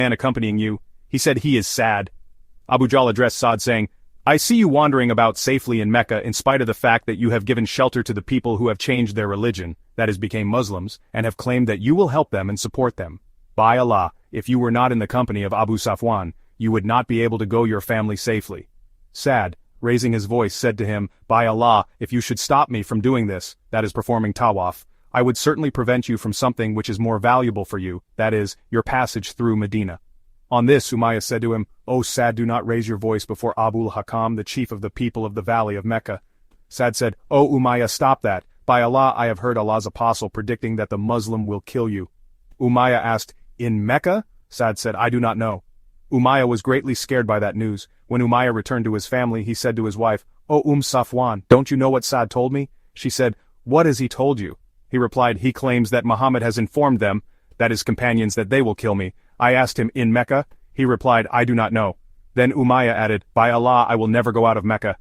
man accompanying you. He said he is sad. Abu Jahl addressed Sa'd saying, I see you wandering about safely in Mecca in spite of the fact that you have given shelter to the people who have changed their religion, that is became Muslims, and have claimed that you will help them and support them. By Allah, if you were not in the company of Abu Safwan, you would not be able to go your family safely. Sa'd, raising his voice, said to him, By Allah, if you should stop me from doing this, that is performing tawaf, I would certainly prevent you from something which is more valuable for you, that is, your passage through Medina. On this Umayyah said to him, O Sa'd, do not raise your voice before Abu al-Hakam, the chief of the people of the valley of Mecca. Sa'd said, O Umayyah, stop that. By Allah, I have heard Allah's apostle predicting that the Muslim will kill you. Umayyah asked, In Mecca? Sa'd said, I do not know. Umayyah was greatly scared by that news. When Umayyah returned to his family, he said to his wife, O Safwan, don't you know what Sa'd told me? She said, What has he told you? He replied, He claims that Muhammad has informed them, that his companions, that they will kill me. I asked him, In Mecca? He replied, I do not know. Then Umayyah added, By Allah, I will never go out of Mecca.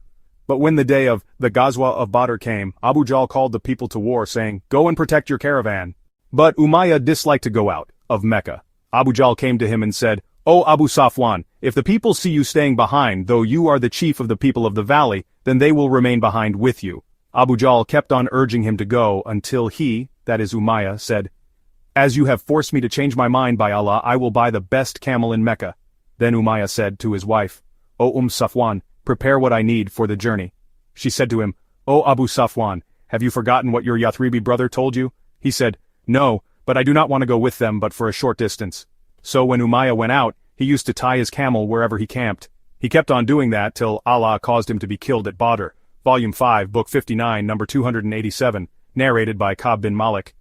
But when the day of the Ghazwa of Badr came, Abu Jahl called the people to war, saying, Go and protect your caravan. But Umayyah disliked to go out of Mecca. Abu Jahl came to him and said, O Abu Safwan, if the people see you staying behind, though you are the chief of the people of the valley, then they will remain behind with you. Abu Jahl kept on urging him to go until he, that is Umayyah, said, As you have forced me to change my mind, by Allah, I will buy the best camel in Mecca. Then Umayyah said to his wife, O Safwan, prepare what I need for the journey. She said to him, O Abu Safwan, have you forgotten what your Yathribi brother told you? He said, No, but I do not want to go with them but for a short distance. So when Umayyah went out, he used to tie his camel wherever he camped. He kept on doing that till Allah caused him to be killed at Badr. Volume 5, Book 59, number 287, narrated by Ka'b bin Malik.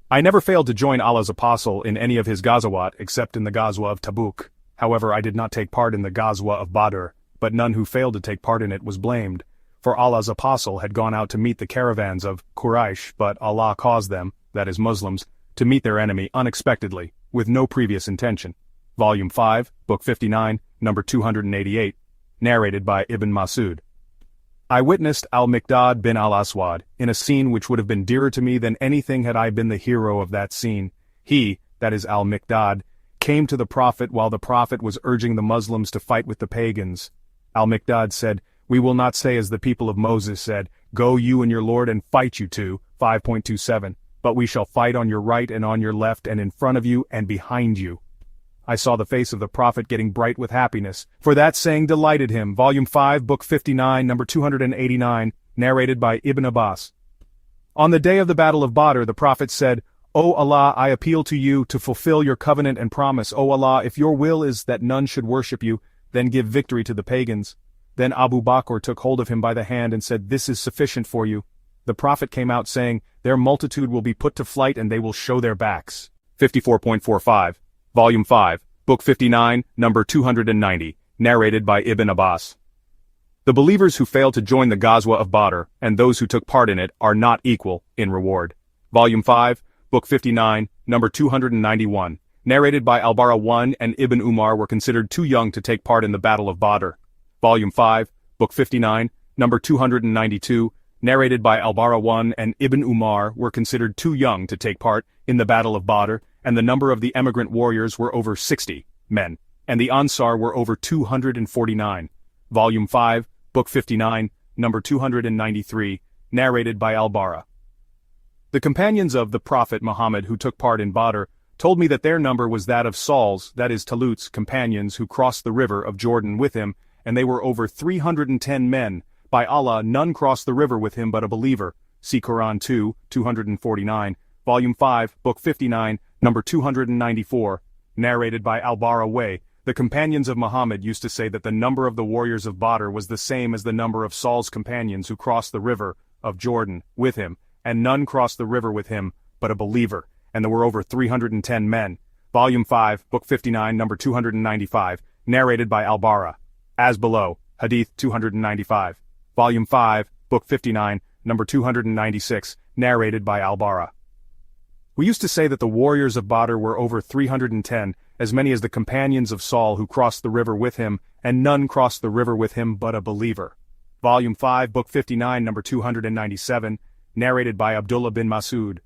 I never failed to join Allah's apostle in any of his Ghazawat except in the Ghazwa of Tabuk. However, I did not take part in the Ghazwa of Badr, but none who failed to take part in it was blamed. For Allah's apostle had gone out to meet the caravans of Quraysh, but Allah caused them, that is Muslims, to meet their enemy unexpectedly, with no previous intention. Volume 5, Book 59, number 288, narrated by Ibn Masud. I witnessed al-Miqdad bin al-Aswad in a scene which would have been dearer to me than anything had I been the hero of that scene. He, that is al-Miqdad, came to the Prophet while the Prophet was urging the Muslims to fight with the pagans. Al-Miqdad said, We will not say as the people of Moses said, Go you and your Lord and fight you two, 5.27, but we shall fight on your right and on your left and in front of you and behind you. I saw the face of the Prophet getting bright with happiness, for that saying delighted him. Volume 5, Book 59, number 289, narrated by Ibn Abbas. On the day of the Battle of Badr, the Prophet said, O Allah, I appeal to you to fulfill your covenant and promise. O Allah, if your will is that none should worship you, then give victory to the pagans. Then Abu Bakr took hold of him by the hand and said, This is sufficient for you. The Prophet came out saying, Their multitude will be put to flight and they will show their backs. 54.45. Volume 5, Book 59, number 290, narrated by Ibn Abbas. The believers who failed to join the Ghazwa of Badr, and those who took part in it, are not equal in reward. Volume 5, Book 59, number 291, narrated by Al-Bara I and Ibn Umar were considered too young to take part in the Battle of Badr. Volume 5, Book 59, number 292, narrated by Al-Bara I and Ibn Umar were considered too young to take part in the Battle of Badr, and the number of the emigrant warriors were over 60 men, and the Ansar were over 249. Volume 5, Book 59, number 293, narrated by Al-Bara. The companions of the Prophet Muhammad who took part in Badr told me that their number was that of Saul's, that is Talut's, companions who crossed the river of Jordan with him, and they were over 310 men. By Allah, none crossed the river with him but a believer. See Quran 2, 249, Volume 5, Book 59, number 294, narrated by Al-Bara Way. The companions of Muhammad used to say that the number of the warriors of Badr was the same as the number of Saul's companions who crossed the river of Jordan with him, and none crossed the river with him but a believer, and there were over 310 men. Volume 5, Book 59, number 295, narrated by Al-Bara. As below, Hadith 295. Volume 5, Book 59, number 296, narrated by Al-Bara. We used to say that the warriors of Badr were over 310, as many as the companions of Saul who crossed the river with him, and none crossed the river with him but a believer. Volume 5, Book 59, number 297, narrated by Abdullah bin Masud.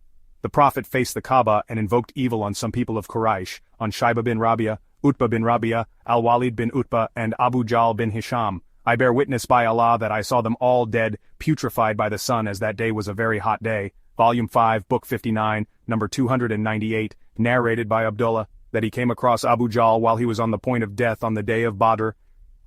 The Prophet faced the Kaaba and invoked evil on some people of Quraysh, on Shaiba bin Rabia, Utbah bin Rabia, Al-Walid bin Utbah, and Abu Jahl bin Hisham. I bear witness by Allah that I saw them all dead, putrefied by the sun, as that day was a very hot day. Volume 5, Book 59, number 298, narrated by Abdullah, that he came across Abu Jahl while he was on the point of death on the day of Badr.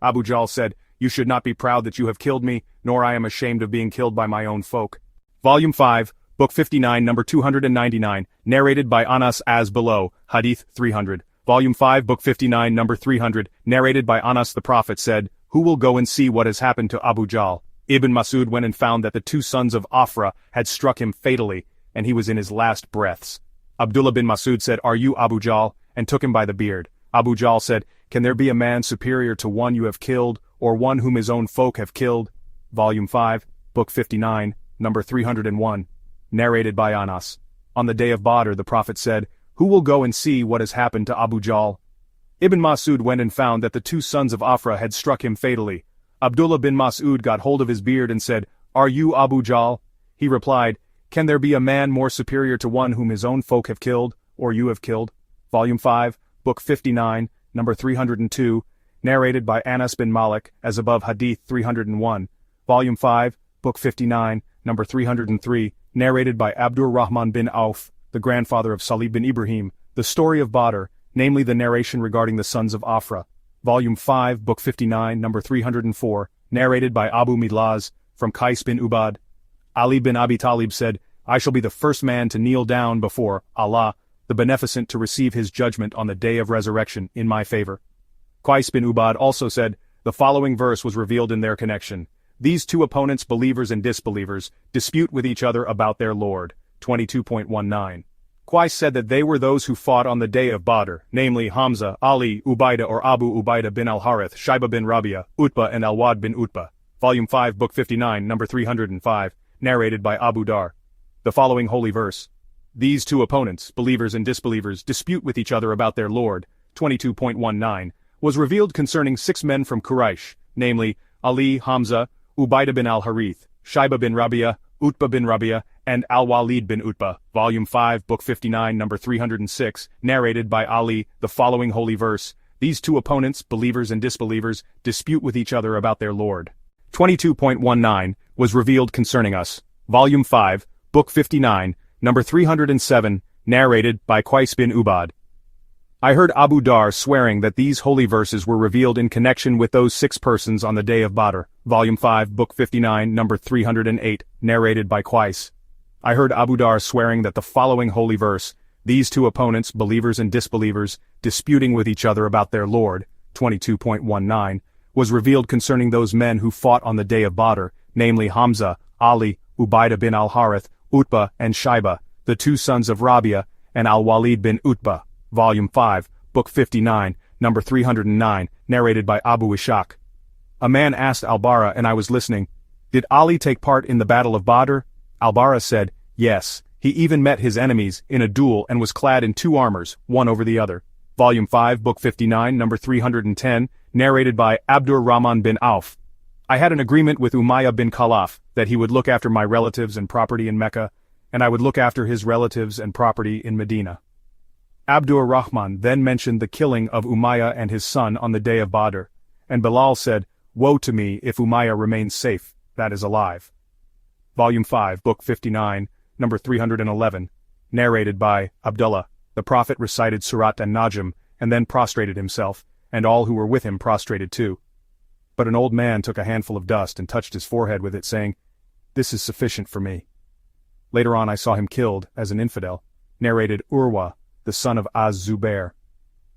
Abu Jahl said, "You should not be proud that you have killed me, nor I am ashamed of being killed by my own folk." Volume 5, Book 59, number 299, narrated by Anas as below, Hadith 300. Volume 5, Book 59, number 300, narrated by Anas. The Prophet said, "Who will go and see what has happened to Abu Jahl?" Ibn Masud went and found that the two sons of Afra had struck him fatally, and he was in his last breaths. Abdullah bin Masud said, "Are you Abu Jahl?" and took him by the beard. Abu Jahl said, "Can there be a man superior to one you have killed, or one whom his own folk have killed?" Volume 5, Book 59, number 301, narrated by Anas. On the day of Badr the Prophet said, "Who will go and see what has happened to Abu Jahl?" Ibn Masud went and found that the two sons of Afra had struck him fatally. Abdullah bin Masud got hold of his beard and said, "Are you Abu Jahl?" He replied, "Can there be a man more superior to one whom his own folk have killed, or you have killed?" Volume 5, Book 59, number 302, narrated by Anas bin Malik, as above Hadith 301. Volume 5, Book 59, number 303, narrated by Abdur Rahman bin Auf, the grandfather of Salih bin Ibrahim, the story of Badr, namely the narration regarding the sons of Afra. Volume 5, Book 59, number 304, narrated by Abu Midlaz, from Qais bin Ubad. Ali bin Abi Talib said, "I shall be the first man to kneel down before Allah, the Beneficent, to receive his judgment on the day of resurrection in my favor." Qais bin Ubad also said, the following verse was revealed in their connection. "These two opponents, believers and disbelievers, dispute with each other about their Lord." 22.19. Qais said that they were those who fought on the day of Badr, namely Hamza, Ali, Ubaidah or Abu Ubaidah bin al-Harith, Shaiba bin Rabia, Utbah and Al-Wad bin Utbah. Volume 5, Book 59, number 305, narrated by Abu Dar. The following holy verse. "These two opponents, believers and disbelievers, dispute with each other about their Lord." 22.19, was revealed concerning 6 men from Quraysh, namely Ali, Hamza, Ubaidah bin al-Harith, Shaiba bin Rabia, Utbah bin Rabia, and Al-Walid bin Utbah. Volume 5, Book 59, number 306, narrated by Ali. The following holy verse. "These two opponents, believers and disbelievers, dispute with each other about their Lord." 22.19, was revealed concerning us. Volume 5, Book 59, number 307, narrated by Qais bin Ubad. I heard Abu Dar swearing that these holy verses were revealed in connection with those 6 persons on the day of Badr. Volume 5, Book 59, number 308, narrated by Qais. I heard Abu Dar swearing that the following holy verse, "These two opponents, believers and disbelievers, disputing with each other about their Lord," 22.19, was revealed concerning those men who fought on the day of Badr, namely Hamza, Ali, Ubaidah bin al-Harith, Utbah and Shaiba, the two sons of Rabia, and Al-Walid bin Utbah. Volume 5, Book 59, number 309, narrated by Abu Ishaq. A man asked Al-Bara and I was listening, "Did Ali take part in the Battle of Badr?" Al-Bara said, "Yes, he even met his enemies in a duel and was clad in 2 armors, one over the other." Volume 5, Book 59, number 310, narrated by Abdur Rahman bin Auf. I had an agreement with Umayyah bin Khalaf that he would look after my relatives and property in Mecca, and I would look after his relatives and property in Medina. Abdur Rahman then mentioned the killing of Umayyah and his son on the day of Badr, and Bilal said, "Woe to me if Umayyah remains safe, that is alive." Volume 5, Book 59, number 311, narrated by Abdullah. The Prophet recited Surat an-Najm, and then prostrated himself, and all who were with him prostrated too. But an old man took a handful of dust and touched his forehead with it, saying, "This is sufficient for me." Later on I saw him killed as an infidel, narrated Urwa, the son of Az-Zubair.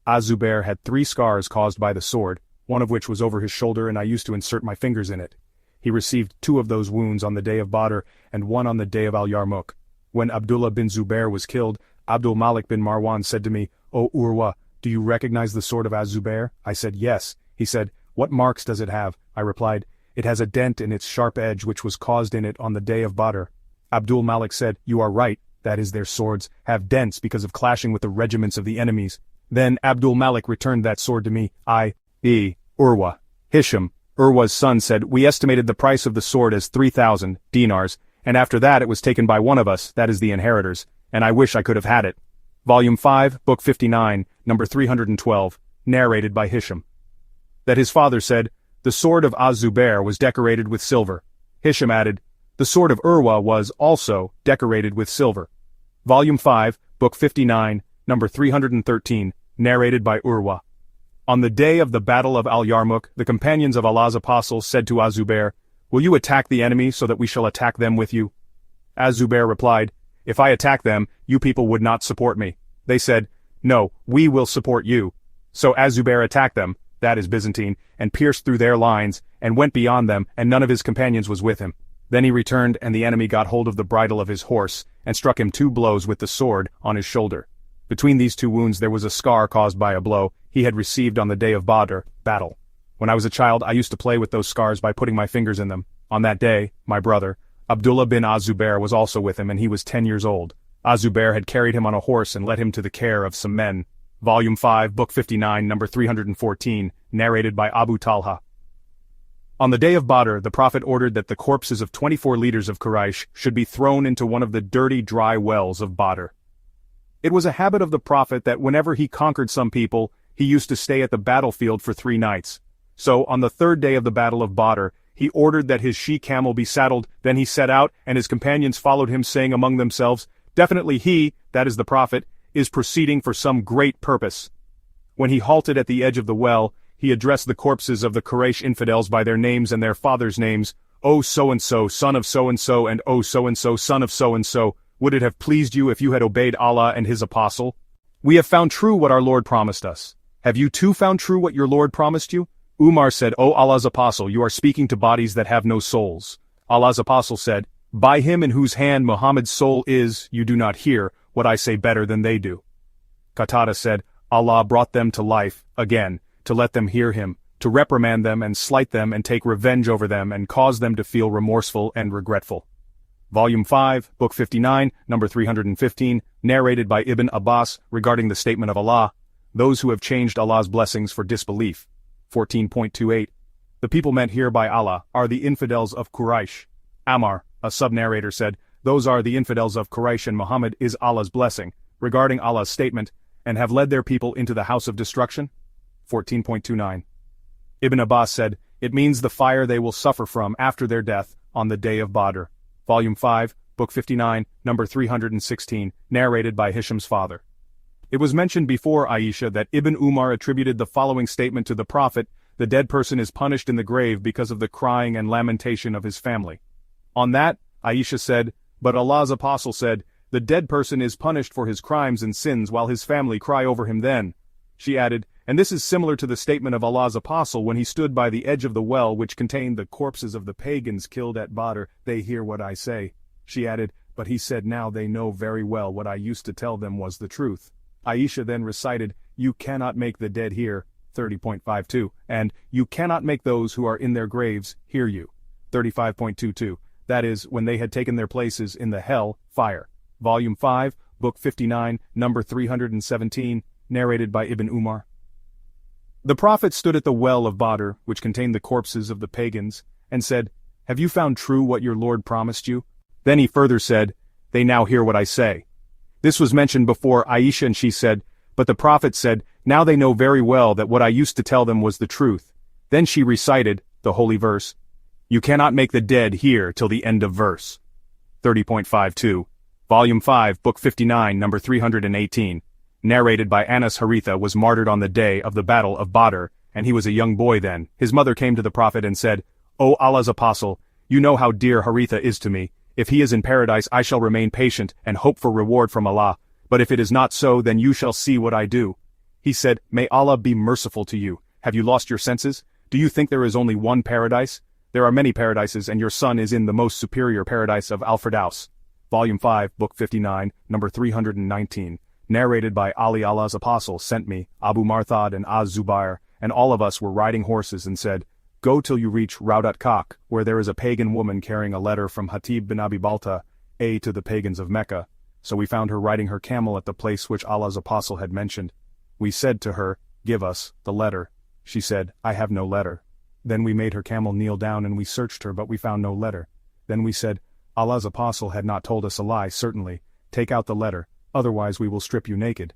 Az-Zubair had 3 scars caused by the sword, one of which was over his shoulder and I used to insert my fingers in it. He received 2 of those wounds on the day of Badr and 1 on the day of Al-Yarmouk. When Abdullah bin Zubair was killed, Abdul Malik bin Marwan said to me, "O Urwa, do you recognize the sword of Az-Zubair?" I said, "Yes." He said, "What marks does it have?" I replied, "It has a dent in its sharp edge which was caused in it on the day of Badr." Abdul Malik said, "You are right, that is their swords, have dents because of clashing with the regiments of the enemies." Then Abdul Malik returned that sword to me. Urwa. Hisham, Urwa's son, said, "We estimated the price of the sword as 3,000 dinars, and after that it was taken by one of us, that is the inheritors, and I wish I could have had it." Volume 5, Book 59, number 312, narrated by Hisham. That his father said, "The sword of Az-Zubair was decorated with silver." Hisham added, "The sword of Urwa was, also, decorated with silver." Volume 5, Book 59, number 313, narrated by Urwa. On the day of the Battle of Al-Yarmouk, the companions of Allah's apostle said to Az-Zubair, "Will you attack the enemy so that we shall attack them with you?" Az-Zubair replied, "If I attack them, you people would not support me." They said, "No, we will support you." So Az-Zubair attacked them, that is Byzantine, and pierced through their lines, and went beyond them, and none of his companions was with him. Then he returned, and the enemy got hold of the bridle of his horse, and struck him 2 blows with the sword on his shoulder. Between these 2 wounds there was a scar caused by a blow he had received on the day of Badr, battle. When I was a child I used to play with those scars by putting my fingers in them. On that day, my brother, Abdullah bin Az-Zubair, was also with him, and he was 10 years old. Az-Zubair had carried him on a horse and led him to the care of some men. Volume 5, Book 59, number 314, narrated by Abu Talha. On the day of Badr, the Prophet ordered that the corpses of 24 leaders of Quraysh should be thrown into one of the dirty, dry wells of Badr. It was a habit of the Prophet that whenever he conquered some people, he used to stay at the battlefield for 3 nights. So, on the 3rd day of the Battle of Badr, he ordered that his she-camel be saddled, then he set out, and his companions followed him, saying among themselves, "Definitely he, that is the Prophet, is proceeding for some great purpose." When he halted at the edge of the well, he addressed the corpses of the Quraysh infidels by their names and their fathers' names, "O so-and-so, son of so-and-so, and O so-and-so, son of so-and-so, would it have pleased you if you had obeyed Allah and His Apostle? We have found true what our Lord promised us. Have you too found true what your Lord promised you?" Umar said, "O Allah's Apostle, you are speaking to bodies that have no souls." Allah's Apostle said, "By him in whose hand Muhammad's soul is, you do not hear what I say better than they do." Qatada said, "Allah brought them to life, again, to let them hear him, to reprimand them and slight them and take revenge over them and cause them to feel remorseful and regretful." Volume 5, Book 59, number 315, narrated by Ibn Abbas regarding the statement of Allah, "Those who have changed Allah's blessings for disbelief." 14.28. The people meant here by Allah are the infidels of Quraysh. Ammar, a sub-narrator, said, "Those are the infidels of Quraysh, and Muhammad is Allah's blessing, regarding Allah's statement, and have led their people into the house of destruction." 14.29. Ibn Abbas said, "It means the fire they will suffer from after their death on the day of Badr." Volume 5, Book 59, number 316, narrated by Hisham's father. It was mentioned before Aisha that Ibn Umar attributed the following statement to the Prophet: "The dead person is punished in the grave because of the crying and lamentation of his family." On that, Aisha said, "But Allah's Apostle said, 'The dead person is punished for his crimes and sins while his family cry over him then.'" She added, "And this is similar to the statement of Allah's Apostle when he stood by the edge of the well which contained the corpses of the pagans killed at Badr, 'They hear what I say.'" She added, "But he said now they know very well what I used to tell them was the truth." Aisha then recited, "You cannot make the dead hear," 30.52, and "You cannot make those who are in their graves hear you," 35.22, that is, when they had taken their places in the hell fire. Volume 5, Book 59, number 317, narrated by Ibn Umar. The Prophet stood at the well of Badr, which contained the corpses of the pagans, and said, "Have you found true what your Lord promised you?" Then he further said, "They now hear what I say." This was mentioned before Aisha, and she said, "But the Prophet said, 'Now they know very well that what I used to tell them was the truth.'" Then she recited the holy verse, "You cannot make the dead hear till the end of verse." 30.52. Volume 5, Book 59, number 318. Narrated by Anas. Haritha was martyred on the day of the Battle of Badr, and he was a young boy then. His mother came to the Prophet and said, "O Allah's Apostle, you know how dear Haritha is to me. If he is in paradise I shall remain patient and hope for reward from Allah, but if it is not so then you shall see what I do." He said, "May Allah be merciful to you. Have you lost your senses? Do you think there is only one paradise? There are many paradises, and your son is in the most superior paradise of Al-Firdaus." Volume 5, Book 59, number 319. Narrated by Ali. Allah's Apostle sent me, Abu Marthad and Az-Zubair, and all of us were riding horses, and said, "Go till you reach Raudat Kak, where there is a pagan woman carrying a letter from Hatib bin Abi Balta, to the pagans of Mecca." So we found her riding her camel at the place which Allah's Apostle had mentioned. We said to her, "Give us the letter." She said, "I have no letter." Then we made her camel kneel down and we searched her, but we found no letter. Then we said, "Allah's Apostle had not told us a lie, certainly. Take out the letter, otherwise we will strip you naked."